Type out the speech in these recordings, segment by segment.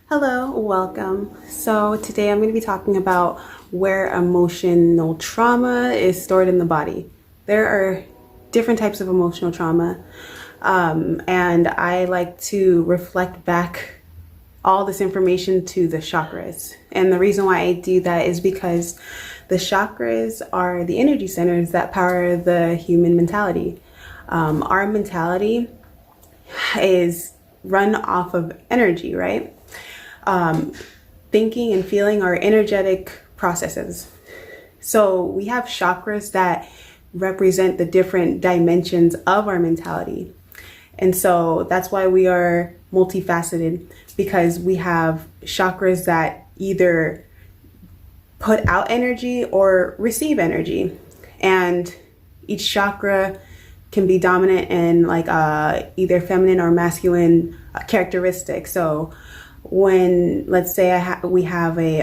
Hello, welcome. So today I'm going to be talking about where emotional trauma is stored in the body. There are different types of emotional trauma, and I like to reflect back all this information to the chakras. And the reason why I do that is because the chakras are the energy centers that power the human mentality. Our mentality is run off of energy, right? Thinking and feeling are energetic processes. So we have chakras that represent the different dimensions of our mentality. And so that's why we are multifaceted, because we have chakras that either put out energy or receive energy. And each chakra can be dominant in like either feminine or masculine characteristics. So when, let's say we have a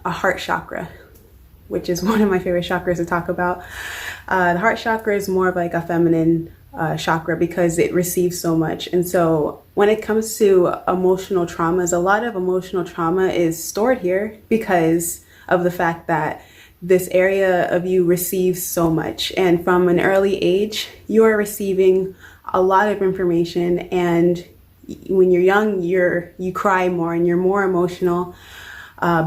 heart chakra, which is one of my favorite chakras to talk about. The heart chakra is more of like a feminine chakra because it receives so much. And so when it comes to emotional traumas, a lot of emotional trauma is stored here because of the fact that this area of you receives so much. And from an early age, you are receiving a lot of information, and when you're young, you cry more and you're more emotional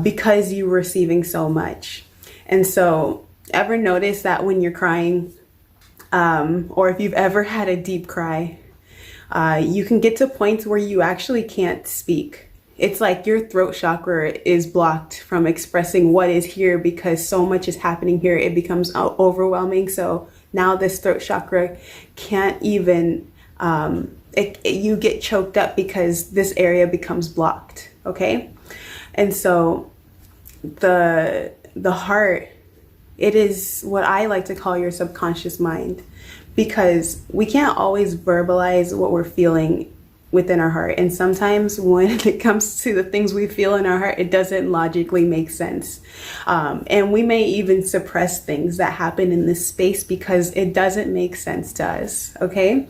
because you're receiving so much. And so ever notice that when you're crying, or if you've ever had a deep cry, you can get to points where you actually can't speak. It's like your throat chakra is blocked from expressing what is here because so much is happening here. It becomes overwhelming. So now this throat chakra can't even you get choked up because this area becomes blocked. Okay. And so the heart, it is what I like to call your subconscious mind, because we can't always verbalize what we're feeling within our heart. And sometimes when it comes to the things we feel in our heart, it doesn't logically make sense. And we may even suppress things that happen in this space because it doesn't make sense to us. Okay.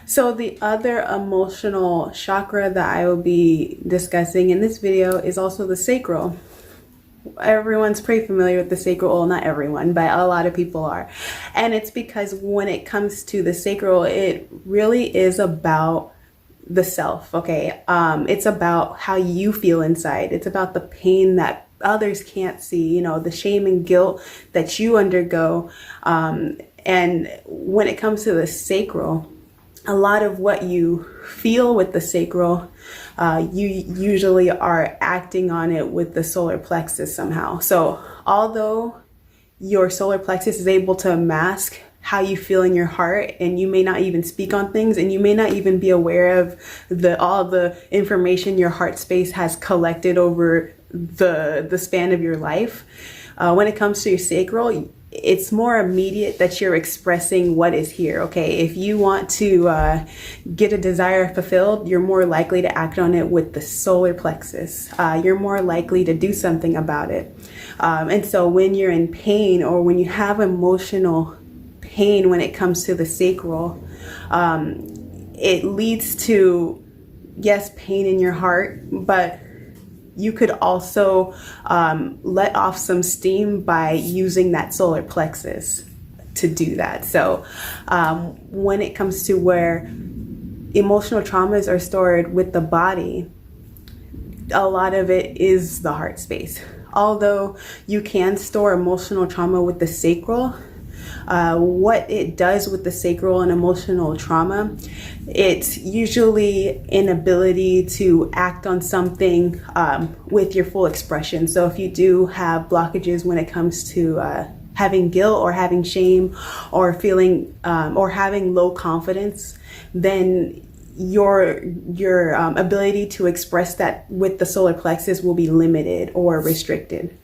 So the other emotional chakra that I will be discussing in this video is also the sacral. Everyone's pretty familiar with the sacral. Well, not everyone, but a lot of people are. And it's because when it comes to the sacral, it really is about the self, okay? It's about how you feel inside. It's about the pain that others can't see, you know, the shame and guilt that you undergo. And when it comes to the sacral, a lot of what you feel with the sacral, you usually are acting on it with the solar plexus somehow. So although your solar plexus is able to mask how you feel in your heart, and you may not even speak on things, and you may not even be aware of all the information your heart space has collected over the span of your life, when it comes to your sacral, it's more immediate that you're expressing what is here. Okay, if you want to get a desire fulfilled, you're more likely to act on it with the solar plexus. You're more likely to do something about it. And so when you're in pain, or when you have emotional pain when it comes to the sacral, it leads to, yes, pain in your heart, but you could also let off some steam by using that solar plexus to do that. So when it comes to where emotional traumas are stored with the body, a lot of it is the heart space. Although you can store emotional trauma with the sacral, what it does with the sacral and emotional trauma, it's usually inability to act on something with your full expression. So if you do have blockages when it comes to having guilt or having shame or feeling or having low confidence, then your ability to express that with the solar plexus will be limited or restricted,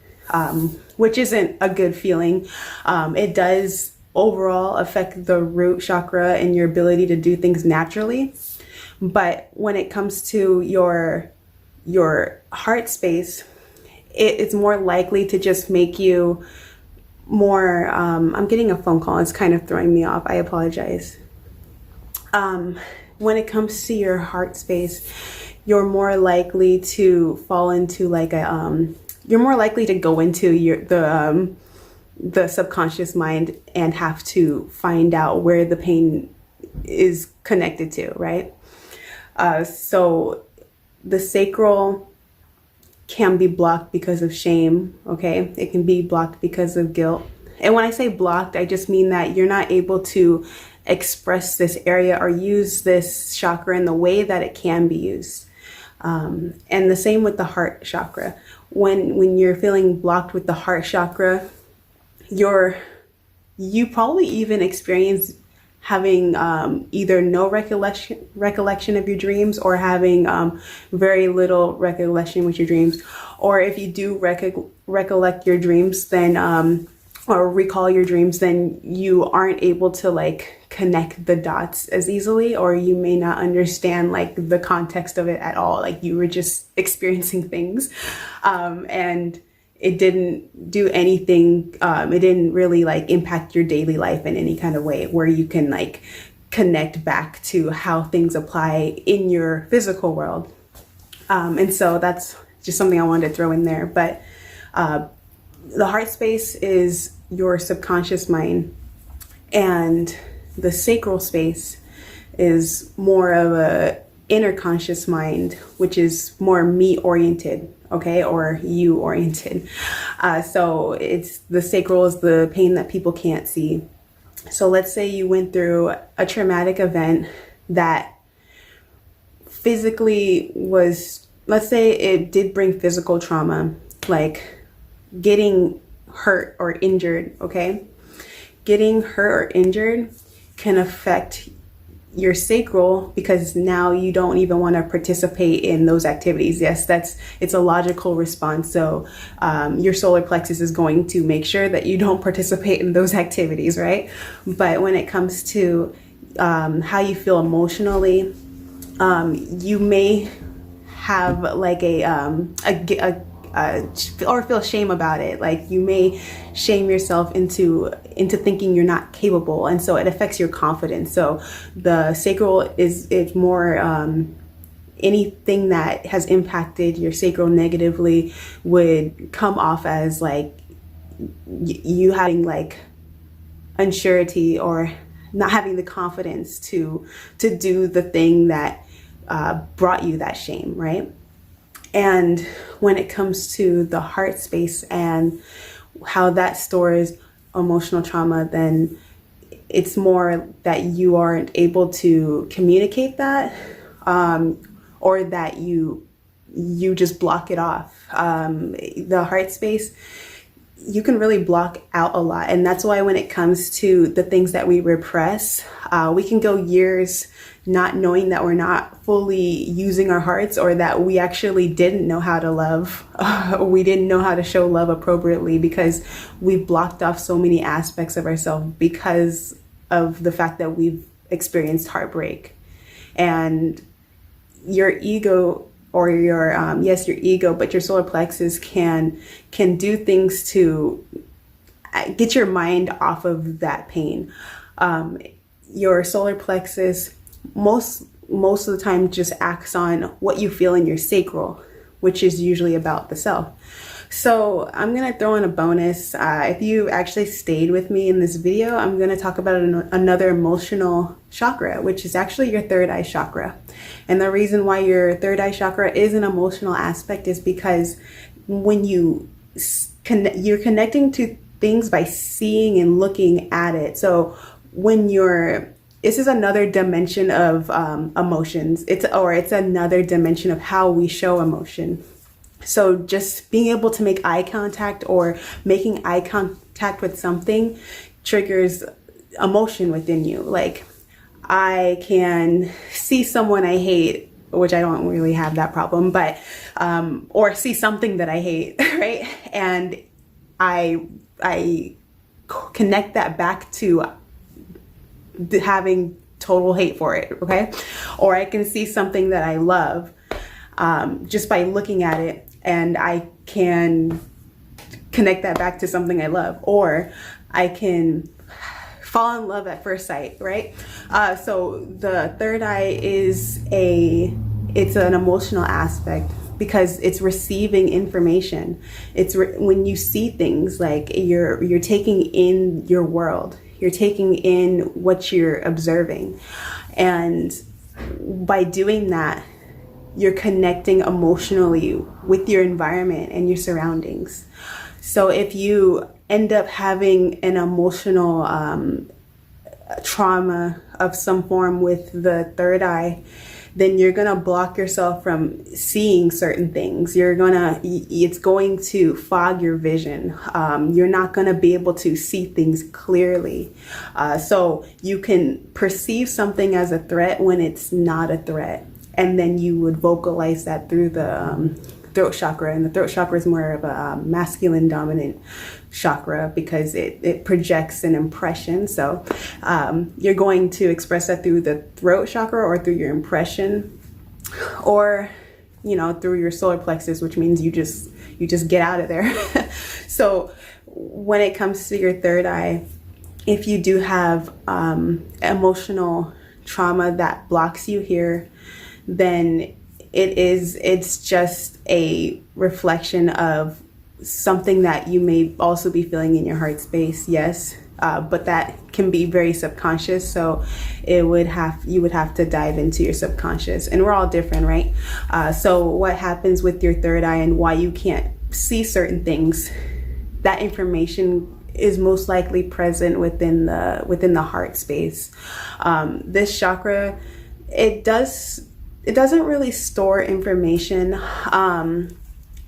which isn't a good feeling. It does overall affect the root chakra and your ability to do things naturally. But when it comes to your heart space, it's more likely to just make you more, I'm getting a phone call. It's kind of throwing me off. I apologize. When it comes to your heart space, you're more likely to fall into like you're more likely to go into the subconscious mind and have to find out where the pain is connected to, right? So the sacral can be blocked because of shame, okay? It can be blocked because of guilt. And when I say blocked, I just mean that you're not able to express this area or use this chakra in the way that it can be used. And the same with the heart chakra. When you're feeling blocked with the heart chakra, you probably even experience having either no recollection of your dreams, or having very little recollection with your dreams. Or if you do recollect your dreams, then or recall your dreams, then you aren't able to like connect the dots as easily, or you may not understand like the context of it at all. Like you were just experiencing things, and it didn't do anything. It didn't really like impact your daily life in any kind of way where you can like connect back to how things apply in your physical world. And so that's just something I wanted to throw in there. But the heart space is your subconscious mind, and the sacral space is more of a inner conscious mind, which is more me oriented, okay, or you oriented. So it's the sacral is the pain that people can't see. So let's say you went through a traumatic event that physically was, let's say it did bring physical trauma, like getting hurt or injured, okay? Getting hurt or injured can affect your sacral, because now you don't even want to participate in those activities. Yes, it's a logical response. So your solar plexus is going to make sure that you don't participate in those activities, right? But when it comes to how you feel emotionally, you may have like or feel shame about it. Like you may shame yourself into thinking you're not capable, and so it affects your confidence. So the sacral is more anything that has impacted your sacral negatively would come off as like you having like unsurety or not having the confidence to do the thing that brought you that shame, right? And when it comes to the heart space and how that stores emotional trauma, then it's more that you aren't able to communicate that, or that you just block it off. The heart space, you can really block out a lot. And that's why when it comes to the things that we repress, we can go years not knowing that we're not fully using our hearts, or that we actually didn't know how to love. We didn't know how to show love appropriately because we've blocked off so many aspects of ourselves because of the fact that we've experienced heartbreak. And your ego, or your your ego, but your solar plexus can do things to get your mind off of that pain. Your solar plexus most of the time just acts on what you feel in your sacral, which is usually about the self. So I'm gonna throw in a bonus. If you actually stayed with me in this video, I'm gonna talk about another emotional chakra, which is actually your third eye chakra. And the reason why your third eye chakra is an emotional aspect is because when you're connecting to things by seeing and looking at it. So when this is another dimension of emotions. It's another dimension of how we show emotion. So just being able to make eye contact, or making eye contact with something, triggers emotion within you. Like I can see someone I hate, which I don't really have that problem, but or see something that I hate, right? And I connect that back to having total hate for it, okay? Or I can see something that I love just by looking at it, and I can connect that back to something I love. Or I can fall in love at first sight, right? So the third eye is it's an emotional aspect, because it's receiving information. It's when you see things, like you're taking in your world, you're taking in what you're observing, and by doing that, you're connecting emotionally with your environment and your surroundings. So if you end up having an emotional trauma of some form with the third eye, then you're gonna block yourself from seeing certain things. It's going to fog your vision. You're not gonna be able to see things clearly. So you can perceive something as a threat when it's not a threat. And then you would vocalize that through the throat chakra. And the throat chakra is more of a masculine dominant chakra, because it projects an impression. So you're going to express that through the throat chakra, or through your impression, or through your solar plexus, which means you just get out of there. So when it comes to your third eye, if you do have emotional trauma that blocks you here, then it's just a reflection of something that you may also be feeling in your heart space, yes, but that can be very subconscious. So you would have to dive into your subconscious, and we're all different, right? So what happens with your third eye and why you can't see certain things, that information is most likely present within the heart space. This chakra, it doesn't really store information.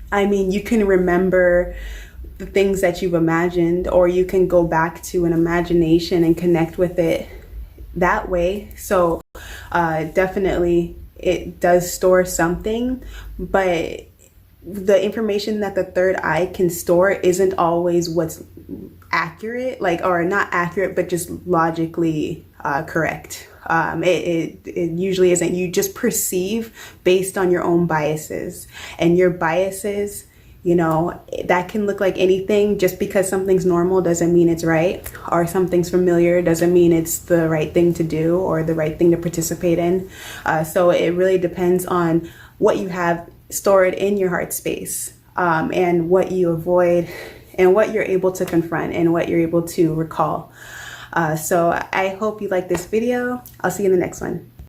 I mean, you can remember the things that you've imagined, or you can go back to an imagination and connect with it that way. So definitely it does store something, but the information that the third eye can store isn't always what's accurate, or not accurate, but just logically correct. It usually isn't. You just perceive based on your own biases, and your biases, that can look like anything. Just because something's normal doesn't mean it's right, or something's familiar doesn't mean it's the right thing to do or the right thing to participate in. So it really depends on what you have stored in your heart space, and what you avoid, and what you're able to confront, and what you're able to recall. So I hope you like this video. I'll see you in the next one.